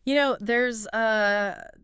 There's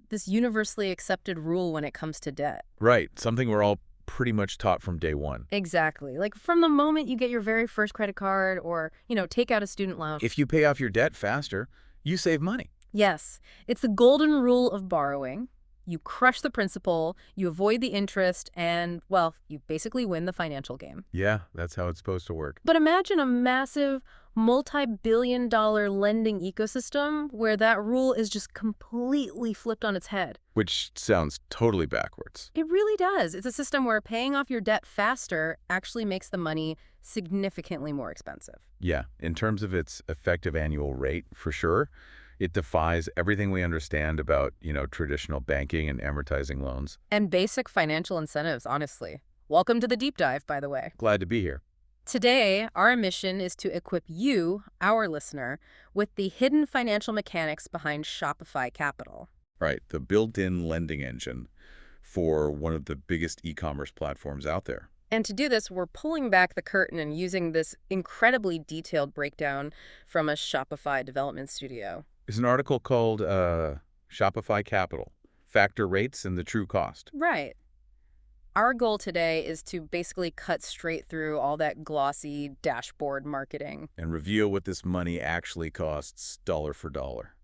this universally accepted rule when it comes to debt. Right. Something we're all pretty much taught from day one. Exactly. Like from the moment you get your very first credit card or, take out a student loan. If you pay off your debt faster, you save money. Yes, it's the golden rule of borrowing. You crush the principal, you avoid the interest, and, well, you basically win the financial game. Yeah, that's how it's supposed to work. But imagine a massive, multi-billion-dollar lending ecosystem where that rule is just completely flipped on its head. Which sounds totally backwards. It really does. It's a system where paying off your debt faster actually makes the money significantly more expensive. Yeah, in terms of its effective annual rate, for sure. It defies everything we understand about, traditional banking and amortizing loans. And basic financial incentives, honestly. Welcome to the deep dive, by the way. Glad to be here. Today, our mission is to equip you, our listener, with the hidden financial mechanics behind Shopify Capital. Right, the built-in lending engine for one of the biggest e-commerce platforms out there. And to do this, we're pulling back the curtain and using this incredibly detailed breakdown from a Shopify development studio. It's an article called Shopify Capital, Factor Rates and the True Cost. Right. Our goal today is to basically cut straight through all that glossy dashboard marketing. And reveal what this money actually costs dollar for dollar.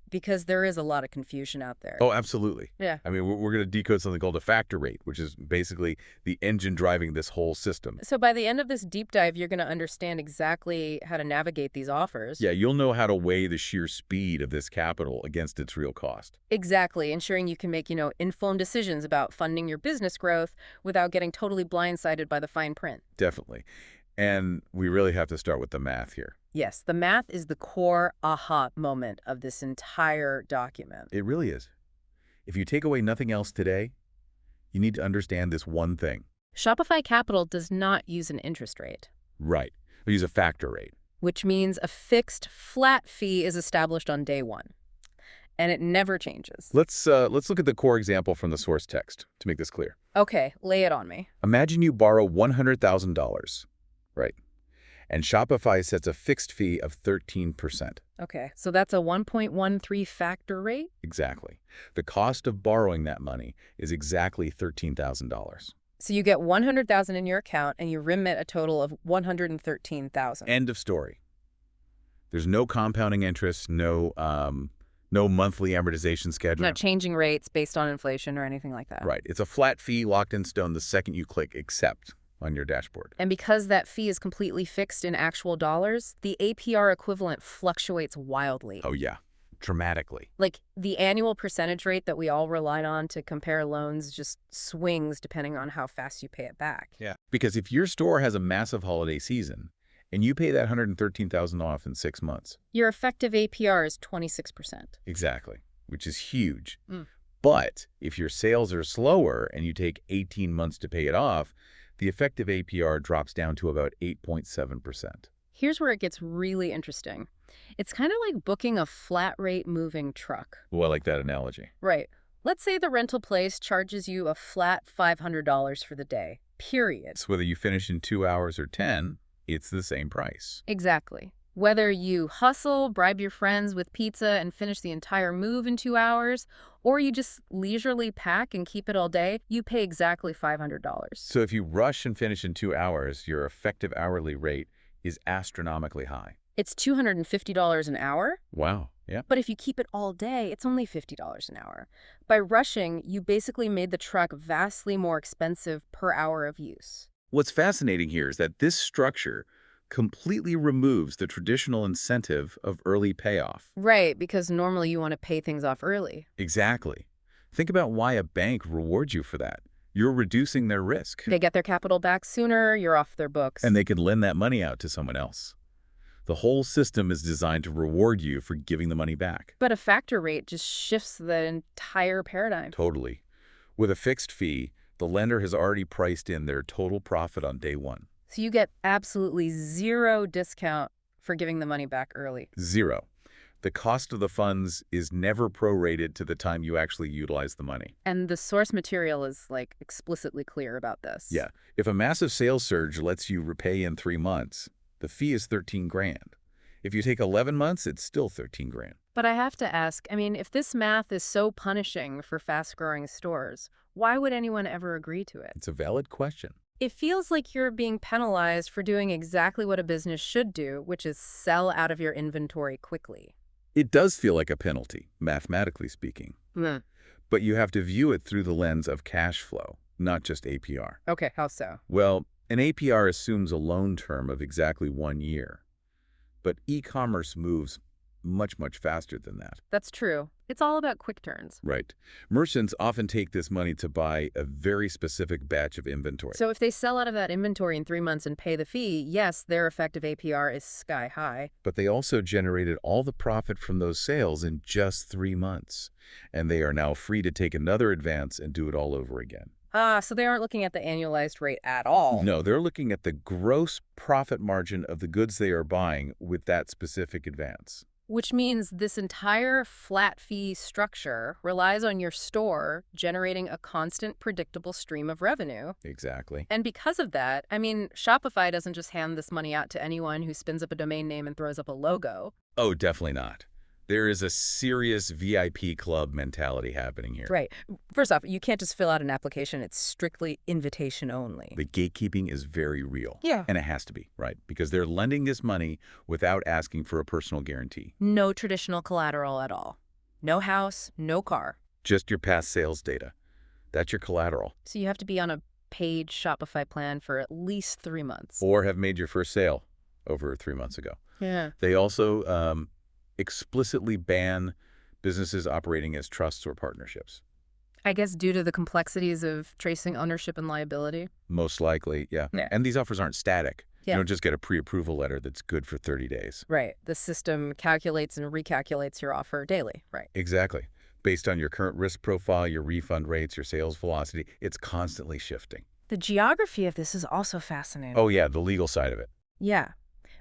Because there is a lot of confusion out there. Oh, absolutely. Yeah. I mean, we're going to decode something called a factor rate, which is basically the engine driving this whole system. So by the end of this deep dive, you're going to understand exactly how to navigate these offers. Yeah, you'll know how to weigh the sheer speed of this capital against its real cost. Exactly, ensuring you can make, informed decisions about funding your business growth without getting totally blindsided by the fine print. Definitely. And we really have to start with the math here. Yes, the math is the core aha moment of this entire document. It really is. If you take away nothing else today, you need to understand this one thing. Shopify Capital does not use an interest rate. Right. We use a factor rate. Which means a fixed, flat fee is established on day one. And it never changes. Let's look at the core example from the source text to make this clear. Okay, lay it on me. Imagine you borrow $100,000, right? And Shopify sets a fixed fee of 13%. Okay, so that's a 1.13 factor rate? Exactly. The cost of borrowing that money is exactly $13,000. So you get $100,000 in your account and you remit a total of $113,000. End of story. There's no compounding interest, no monthly amortization schedule. Not changing rates based on inflation or anything like that. Right. It's a flat fee locked in stone the second you click accept on your dashboard. And because that fee is completely fixed in actual dollars, the APR equivalent fluctuates wildly. Oh, yeah. Dramatically. Like the annual percentage rate that we all relied on to compare loans just swings depending on how fast you pay it back. Yeah. Because if your store has a massive holiday season and you pay that $113,000 off in 6 months. Your effective APR is 26%. Exactly. Which is huge. Mm. But if your sales are slower and you take 18 months to pay it off, the effective APR drops down to about 8.7%. Here's where it gets really interesting. It's kind of like booking a flat rate moving truck. Well, I like that analogy. Right. Let's say the rental place charges you a flat $500 for the day, period. So whether you finish in 2 hours or 10, it's the same price. Exactly. Whether you hustle, bribe your friends with pizza and finish the entire move in 2 hours, or you just leisurely pack and keep it all day, you pay exactly $500. So if you rush and finish in 2 hours, your effective hourly rate is astronomically high. It's $250 an hour. Wow. Yeah. But if you keep it all day, it's only $50 an hour. By rushing, you basically made the truck vastly more expensive per hour of use. What's fascinating here is that this structure completely removes the traditional incentive of early payoff. Right, because normally you want to pay things off early. Exactly. Think about why a bank rewards you for that. You're reducing their risk. They get their capital back sooner, you're off their books. And they can lend that money out to someone else. The whole system is designed to reward you for giving the money back. But a factor rate just shifts the entire paradigm. Totally. With a fixed fee, the lender has already priced in their total profit on day one. So you get absolutely zero discount for giving the money back early. Zero. The cost of the funds is never prorated to the time you actually utilize the money. And the source material is explicitly clear about this. Yeah. If a massive sales surge lets you repay in 3 months, the fee is $13,000. If you take 11 months, it's still $13,000. But I have to ask, I mean, if this math is so punishing for fast-growing stores, why would anyone ever agree to it? It's a valid question. It feels like you're being penalized for doing exactly what a business should do, which is sell out of your inventory quickly. It does feel like a penalty, mathematically speaking. Hmm. But you have to view it through the lens of cash flow, not just APR. Okay, how so? Well, an APR assumes a loan term of exactly 1 year. But e-commerce moves much, much faster than that. That's true. It's all about quick turns. Right. Merchants often take this money to buy a very specific batch of inventory. So if they sell out of that inventory in 3 months and pay the fee, yes, their effective APR is sky high. But they also generated all the profit from those sales in just 3 months. And they are now free to take another advance and do it all over again. Ah, so they aren't looking at the annualized rate at all. No, they're looking at the gross profit margin of the goods they are buying with that specific advance. Which means this entire flat fee structure relies on your store generating a constant, predictable stream of revenue. Exactly. And because of that, I mean, Shopify doesn't just hand this money out to anyone who spins up a domain name and throws up a logo. Oh, definitely not. There is a serious VIP club mentality happening here. Right. First off, you can't just fill out an application. It's strictly invitation only. The gatekeeping is very real. Yeah. And it has to be, right? Because they're lending this money without asking for a personal guarantee. No traditional collateral at all. No house, no car. Just your past sales data. That's your collateral. So you have to be on a paid Shopify plan for at least 3 months. Or have made your first sale over 3 months ago. Yeah. They also explicitly ban businesses operating as trusts or partnerships. I guess due to the complexities of tracing ownership and liability. Most likely, yeah. Yeah. And these offers aren't static. Yeah. You don't just get a pre-approval letter that's good for 30 days. Right. The system calculates and recalculates your offer daily. Right. Exactly. Based on your current risk profile, your refund rates, your sales velocity, it's constantly shifting. The geography of this is also fascinating. Oh, yeah, the legal side of it. Yeah.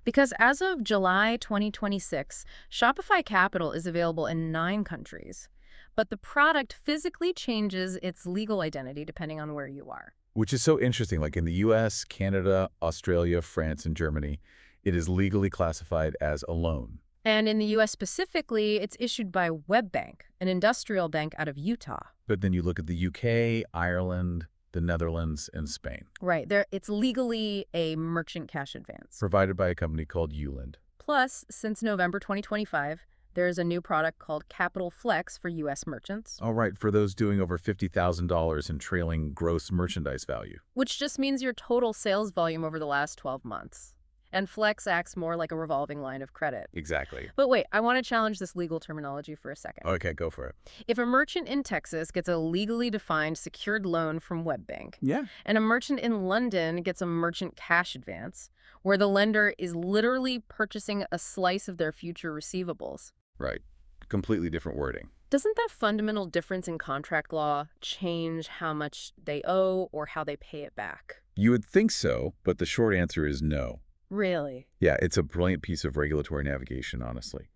Because as of July 2026, Shopify Capital is available in 9 countries. But the product physically changes its legal identity depending on where you are. Which is so interesting. Like in the US, Canada, Australia, France, and Germany, it is legally classified as a loan. And in the U.S. specifically, it's issued by WebBank, an industrial bank out of Utah. But then you look at the UK, Ireland, the Netherlands, and Spain. Right. It's legally a merchant cash advance. Provided by a company called Uland. Plus, since November 2025, there's a new product called Capital Flex for U.S. merchants. All right, for those doing over $50,000 in trailing gross merchandise value. Which just means your total sales volume over the last 12 months. And Flex acts more like a revolving line of credit. Exactly. But wait, I want to challenge this legal terminology for a second. Okay, go for it. If a merchant in Texas gets a legally defined secured loan from WebBank, Yeah. and a merchant in London gets a merchant cash advance, where the lender is literally purchasing a slice of their future receivables. Right. Completely different wording. Doesn't that fundamental difference in contract law change how much they owe or how they pay it back? You would think so, but the short answer is no. Really? Yeah, it's a brilliant piece of regulatory navigation, honestly.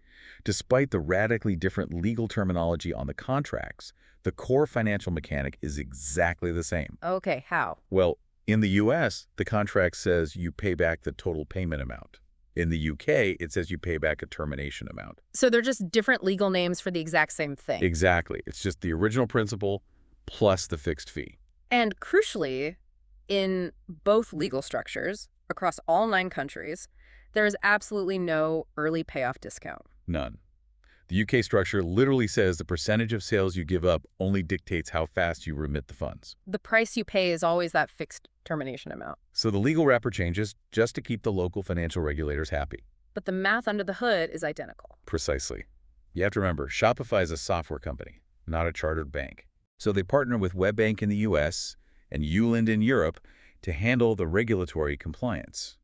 Despite the radically different legal terminology on the contracts, the core financial mechanic is exactly the same. Okay, how? Well, in the U.S., the contract says you pay back the total payment amount. In the U.K., it says you pay back a termination amount. So they're just different legal names for the exact same thing. Exactly. It's just the original principle plus the fixed fee. And crucially, in both legal structures, across all 9 countries, there is absolutely no early payoff discount. None. The UK structure literally says the percentage of sales you give up only dictates how fast you remit the funds. The price you pay is always that fixed termination amount. So the legal wrapper changes just to keep the local financial regulators happy. But the math under the hood is identical. Precisely. You have to remember, Shopify is a software company, not a chartered bank. So they partner with WebBank in the US and Uland in Europe to handle the regulatory compliance.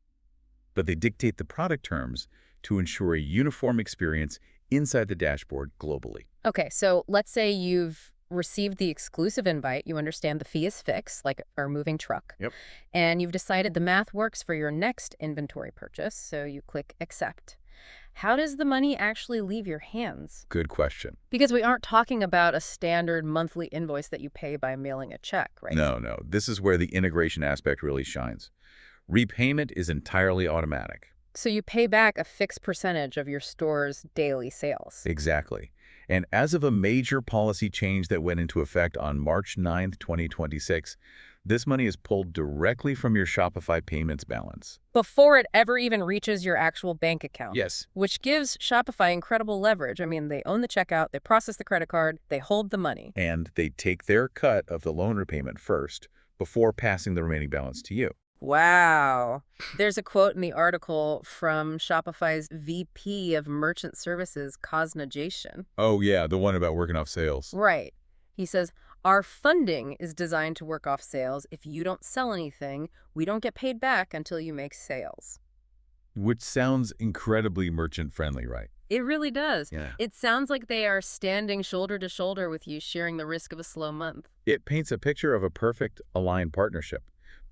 But they dictate the product terms to ensure a uniform experience inside the dashboard globally. Okay, so let's say you've received the exclusive invite, you understand the fee is fixed, like our moving truck. Yep. And you've decided the math works for your next inventory purchase, so you click accept. How does the money actually leave your hands? Good question. Because we aren't talking about a standard monthly invoice that you pay by mailing a check, right? No. This is where the integration aspect really shines. Repayment is entirely automatic. So you pay back a fixed percentage of your store's daily sales. Exactly. And as of a major policy change that went into effect on March 9th, 2026, this money is pulled directly from your Shopify payments balance. Before it ever even reaches your actual bank account. Yes. Which gives Shopify incredible leverage. I mean, they own the checkout, they process the credit card, they hold the money. And they take their cut of the loan repayment first before passing the remaining balance to you. Wow. There's a quote in the article from Shopify's VP of Merchant Services, Cosna Jason. Oh, yeah, the one about working off sales. Right. He says, our funding is designed to work off sales. If you don't sell anything, we don't get paid back until you make sales. Which sounds incredibly merchant-friendly, right? It really does. Yeah. It sounds like they are standing shoulder to shoulder with you, sharing the risk of a slow month. It paints a picture of a perfect aligned partnership.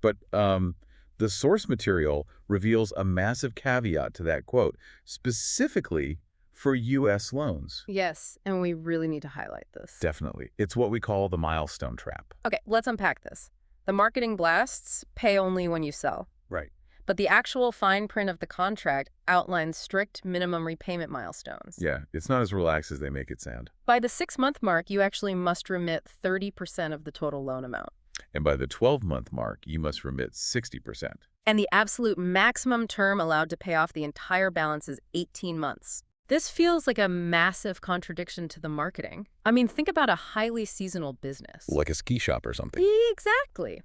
But the source material reveals a massive caveat to that quote, specifically for U.S. loans. Yes, and we really need to highlight this. Definitely. It's what we call the milestone trap. Okay, let's unpack this. The marketing blasts pay only when you sell. Right. But the actual fine print of the contract outlines strict minimum repayment milestones. Yeah, it's not as relaxed as they make it sound. By the 6-month mark, you actually must remit 30% of the total loan amount. And by the 12-month mark, you must remit 60%. And the absolute maximum term allowed to pay off the entire balance is 18 months. This feels like a massive contradiction to the marketing. I mean, think about a highly seasonal business. Like a ski shop or something. Exactly.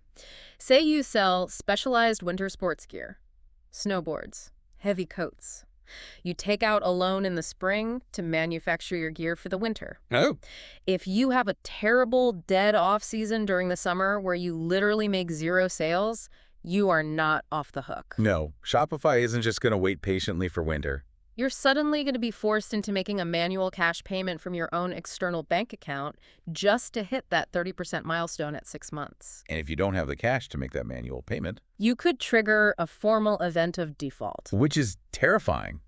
Say you sell specialized winter sports gear, snowboards, heavy coats. You take out a loan in the spring to manufacture your gear for the winter. Oh. If you have a terrible dead off season during the summer where you literally make zero sales, you are not off the hook. No, Shopify isn't just going to wait patiently for winter. You're suddenly going to be forced into making a manual cash payment from your own external bank account just to hit that 30% milestone at 6 months. And if you don't have the cash to make that manual payment, You could trigger a formal event of default. which is terrifying.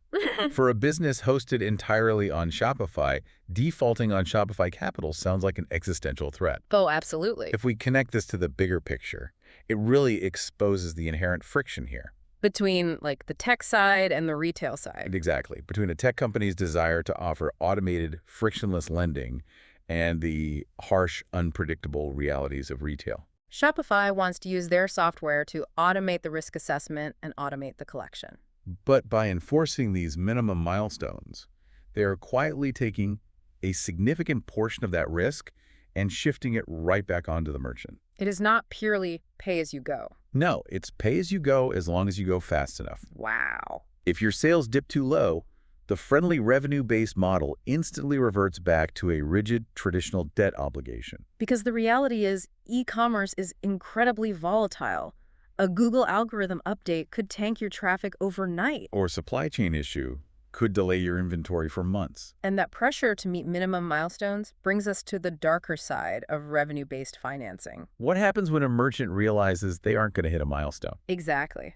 For a business hosted entirely on Shopify, defaulting on Shopify Capital sounds like an existential threat. Oh, absolutely. If we connect this to the bigger picture, it really exposes the inherent friction here. Between, like, the tech side and the retail side. Exactly. Between a tech company's desire to offer automated, frictionless lending and the harsh, unpredictable realities of retail. Shopify wants to use their software to automate the risk assessment and automate the collection. But by enforcing these minimum milestones, they are quietly taking a significant portion of that risk and shifting it right back onto the merchant. It is not purely pay-as-you-go. No, it's pay as you go as long as you go fast enough. Wow. If your sales dip too low, the friendly revenue-based model instantly reverts back to a rigid, traditional debt obligation. Because the reality is, e-commerce is incredibly volatile. A Google algorithm update could tank your traffic overnight. Or a supply chain issue could delay your inventory for months. And that pressure to meet minimum milestones brings us to the darker side of revenue-based financing. What happens when a merchant realizes they aren't going to hit a milestone? Exactly.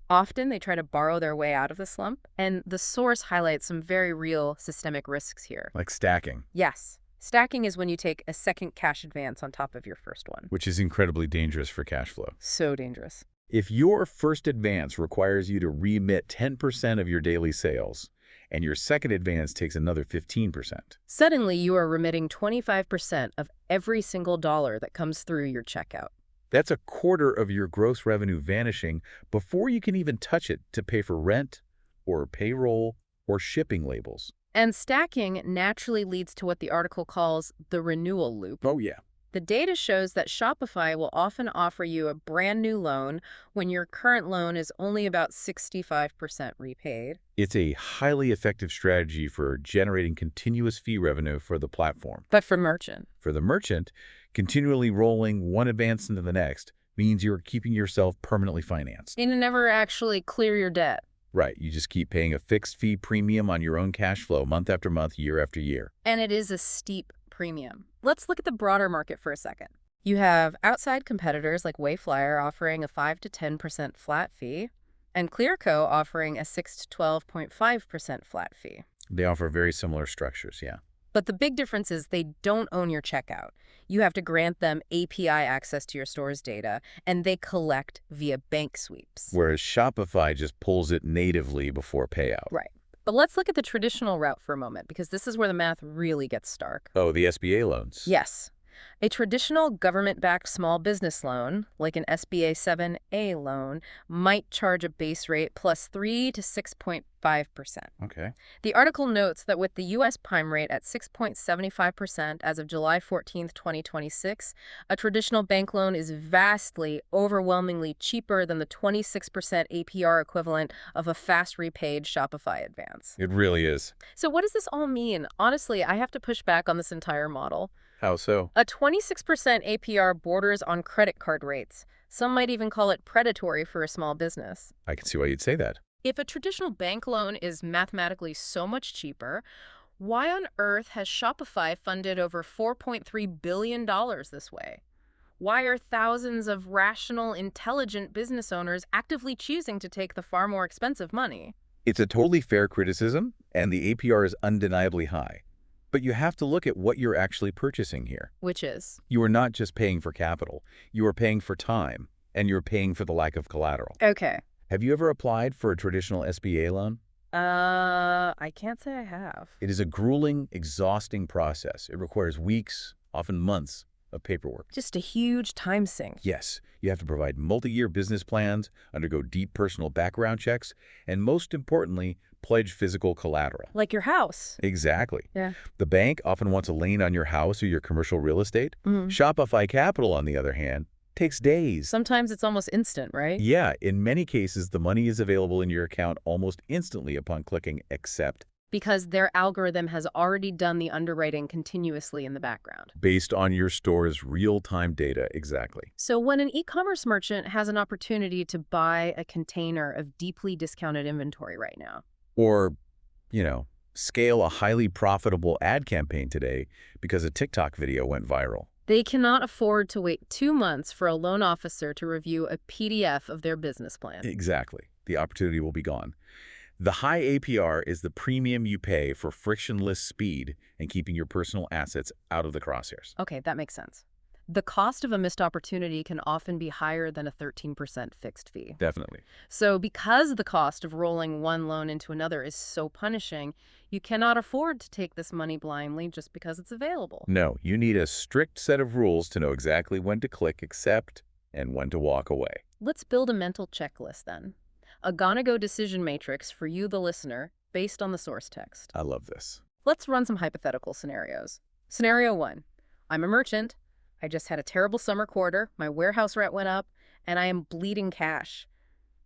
Often they try to borrow their way out of the slump, and the source highlights some very real systemic risks here. Like stacking, Yes, stacking is when you take a second cash advance on top of your first one. which is incredibly dangerous for cash flow. So dangerous. If your first advance requires you to remit 10% of your daily sales, and your second advance takes another 15%. Suddenly, you are remitting 25% of every single dollar that comes through your checkout. That's a quarter of your gross revenue vanishing before you can even touch it to pay for rent or payroll or shipping labels. And stacking naturally leads to what the article calls the renewal loop. Oh, yeah. The data shows that Shopify will often offer you a brand new loan when your current loan is only about 65% repaid. It's a highly effective strategy for generating continuous fee revenue for the platform. But for merchant. For the merchant, continually rolling one advance into the next means you're keeping yourself permanently financed. You never actually clear your debt. Right, you just keep paying a fixed fee premium on your own cash flow month after month, year after year. And it is a steep premium. Let's look at the broader market for a second. You have outside competitors like Wayflyer offering a 5 to 10% flat fee, and Clearco offering a 6 to 12.5% flat fee. They offer very similar structures, yeah. But the big difference is they don't own your checkout. You have to grant them API access to your store's data, and they collect via bank sweeps. Whereas Shopify just pulls it natively before payout. Right. But let's look at the traditional route for a moment, because this is where the math really gets stark. Oh, the SBA loans. Yes. A traditional government-backed small business loan, like an SBA 7A loan, might charge a base rate plus 3 to 6.5%. Okay. The article notes that with the U.S. prime rate at 6.75% as of July 14, 2026, a traditional bank loan is vastly, overwhelmingly cheaper than the 26% APR equivalent of a fast repaid Shopify advance. It really is. So what does this all mean? Honestly, I have to push back on this entire model. How so? A 26% APR borders on credit card rates. Some might even call it predatory for a small business. I can see why you'd say that. If a traditional bank loan is mathematically so much cheaper, why on earth has Shopify funded over $4.3 billion this way? Why are thousands of rational, intelligent business owners actively choosing to take the far more expensive money? It's a totally fair criticism, and the APR is undeniably high. But you have to look at what you're actually purchasing here. Which is? You are not just paying for capital. You are paying for time, and you're paying for the lack of collateral. Okay. Have you ever applied for a traditional SBA loan? I can't say I have. It is a grueling, exhausting process. It requires weeks, often months, of paperwork. Just a huge time sink. Yes, you have to provide multi-year business plans, undergo deep personal background checks, and most importantly, pledge physical collateral. Like your house. Exactly. Yeah. The bank often wants a lien on your house or your commercial real estate. Mm. Shopify Capital, on the other hand, takes days. Sometimes it's almost instant, right? Yeah, in many cases, the money is available in your account almost instantly upon clicking Accept. Because their algorithm has already done the underwriting continuously in the background. Based on your store's real-time data, exactly. So when an e-commerce merchant has an opportunity to buy a container of deeply discounted inventory right now, Or, scale a highly profitable ad campaign today because a TikTok video went viral. they cannot afford to wait 2 months for a loan officer to review a PDF of their business plan. Exactly. The opportunity will be gone. The high APR is the premium you pay for frictionless speed and keeping your personal assets out of the crosshairs. Okay, that makes sense. The cost of a missed opportunity can often be higher than a 13% fixed fee. Definitely. So because the cost of rolling one loan into another is so punishing, you cannot afford to take this money blindly just because it's available. No, you need a strict set of rules to know exactly when to click Accept and when to walk away. Let's build a mental checklist then. A gonna-go decision matrix for you, the listener, based on the source text. I love this. Let's run some hypothetical scenarios. Scenario 1. I'm a merchant. I just had a terrible summer quarter, my warehouse rent went up, and I am bleeding cash.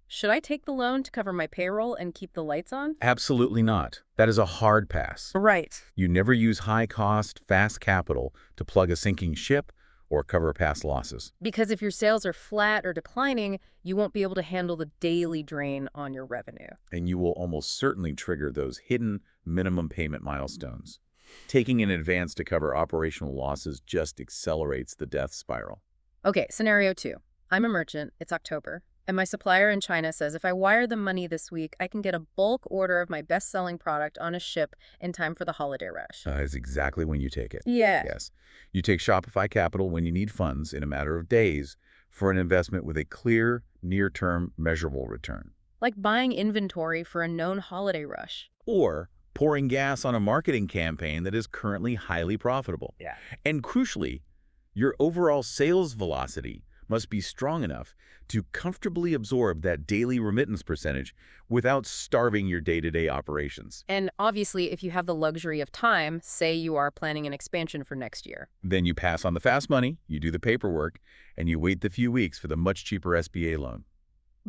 Should I take the loan to cover my payroll and keep the lights on? Absolutely not. That is a hard pass. Right. You never use high-cost, fast capital to plug a sinking ship or cover past losses. Because if your sales are flat or declining, you won't be able to handle the daily drain on your revenue. And you will almost certainly trigger those hidden minimum payment milestones. Taking an advance to cover operational losses just accelerates the death spiral. Okay, scenario 2. I'm a merchant, it's October, and my supplier in China says if I wire them money this week, I can get a bulk order of my best-selling product on a ship in time for the holiday rush. That is exactly when you take it. Yeah. Yes. You take Shopify Capital when you need funds in a matter of days for an investment with a clear, near-term, measurable return. Like buying inventory for a known holiday rush. Or pouring gas on a marketing campaign that is currently highly profitable. Yeah. And crucially, your overall sales velocity must be strong enough to comfortably absorb that daily remittance percentage without starving your day-to-day operations. And obviously, if you have the luxury of time, say you are planning an expansion for next year. Then you pass on the fast money, you do the paperwork, and you wait the few weeks for the much cheaper SBA loan.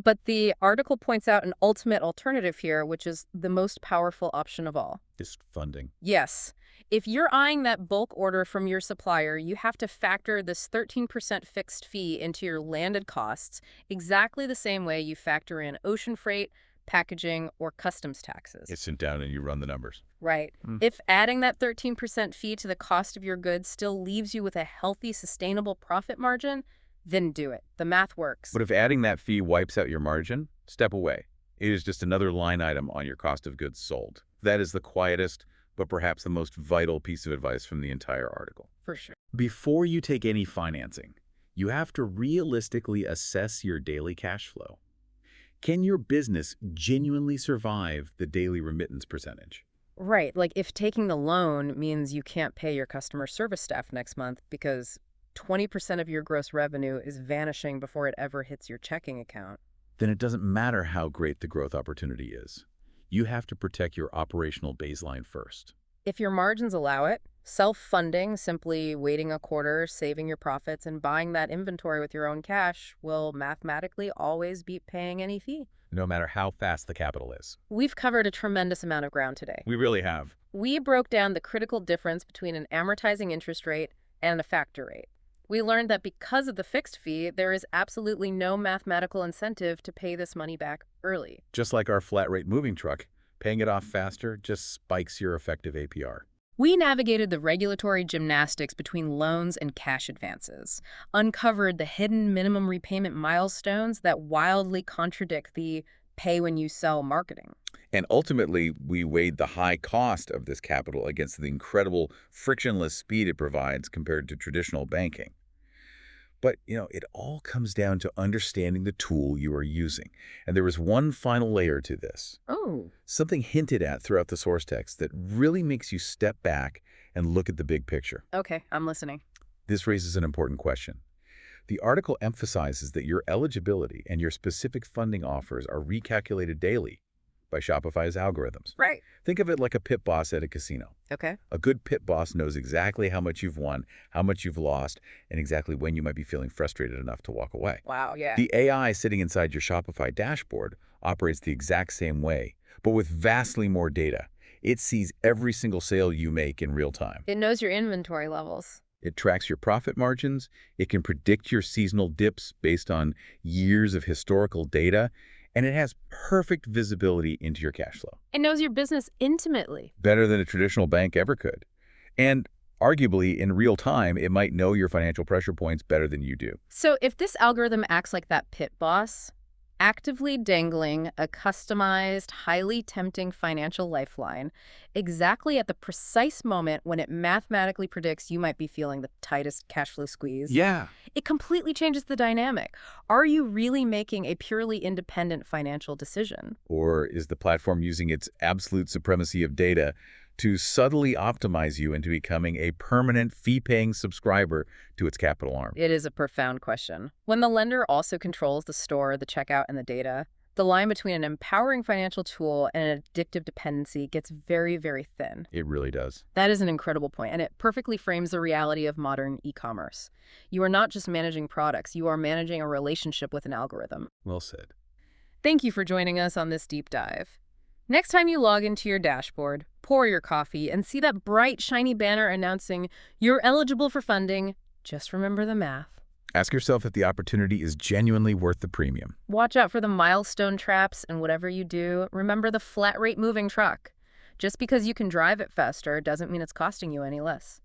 But the article points out an ultimate alternative here, which is the most powerful option of all. Just funding. Yes. If you're eyeing that bulk order from your supplier, you have to factor this 13% fixed fee into your landed costs exactly the same way you factor in ocean freight, packaging, or customs taxes. You sit down and you run the numbers. Right. If adding that 13% fee to the cost of your goods still leaves you with a healthy, sustainable profit margin, then do it. The math works. But if adding that fee wipes out your margin, step away. It is just another line item on your cost of goods sold. That is the quietest, but perhaps the most vital piece of advice from the entire article. For sure. Before you take any financing, you have to realistically assess your daily cash flow. Can your business genuinely survive the daily remittance percentage? Right. Like if taking the loan means you can't pay your customer service staff next month because 20% of your gross revenue is vanishing before it ever hits your checking account. Then it doesn't matter how great the growth opportunity is. You have to protect your operational baseline first. If your margins allow it, self-funding, simply waiting a quarter, saving your profits, and buying that inventory with your own cash will mathematically always beat paying any fee. No matter how fast the capital is. We've covered a tremendous amount of ground today. We really have. We broke down the critical difference between an amortizing interest rate and a factor rate. We learned that because of the fixed fee, there is absolutely no mathematical incentive to pay this money back early. Just like our flat rate moving truck, paying it off faster just spikes your effective APR. We navigated the regulatory gymnastics between loans and cash advances, uncovered the hidden minimum repayment milestones that wildly contradict the pay-when-you-sell marketing. And ultimately, we weighed the high cost of this capital against the incredible frictionless speed it provides compared to traditional banking. But, it all comes down to understanding the tool you are using. And there is one final layer to this. Oh. Something hinted at throughout the source text that really makes you step back and look at the big picture. Okay, I'm listening. This raises an important question. The article emphasizes that your eligibility and your specific funding offers are recalculated daily by Shopify's algorithms. Right. Think of it like a pit boss at a casino. Okay. A good pit boss knows exactly how much you've won, how much you've lost, and exactly when you might be feeling frustrated enough to walk away. Wow, yeah. The AI sitting inside your Shopify dashboard operates the exact same way, but with vastly more data. It sees every single sale you make in real time. It knows your inventory levels. It tracks your profit margins. It can predict your seasonal dips based on years of historical data. And it has perfect visibility into your cash flow. It knows your business intimately. Better than a traditional bank ever could. And arguably, in real time, it might know your financial pressure points better than you do. So if this algorithm acts like that pit boss, actively dangling a customized, highly tempting financial lifeline exactly at the precise moment when it mathematically predicts you might be feeling the tightest cash flow squeeze. Yeah. It completely changes the dynamic. Are you really making a purely independent financial decision? Or is the platform using its absolute supremacy of data to subtly optimize you into becoming a permanent fee-paying subscriber to its capital arm? It is a profound question. When the lender also controls the store, the checkout, and the data, the line between an empowering financial tool and an addictive dependency gets very, very thin. It really does. That is an incredible point, and it perfectly frames the reality of modern e-commerce. You are not just managing products, you are managing a relationship with an algorithm. Well said. Thank you for joining us on this deep dive. Next time you log into your dashboard, pour your coffee, and see that bright, shiny banner announcing you're eligible for funding, just remember the math. Ask yourself if the opportunity is genuinely worth the premium. Watch out for the milestone traps, and whatever you do, remember the flat rate moving truck. Just because you can drive it faster doesn't mean it's costing you any less.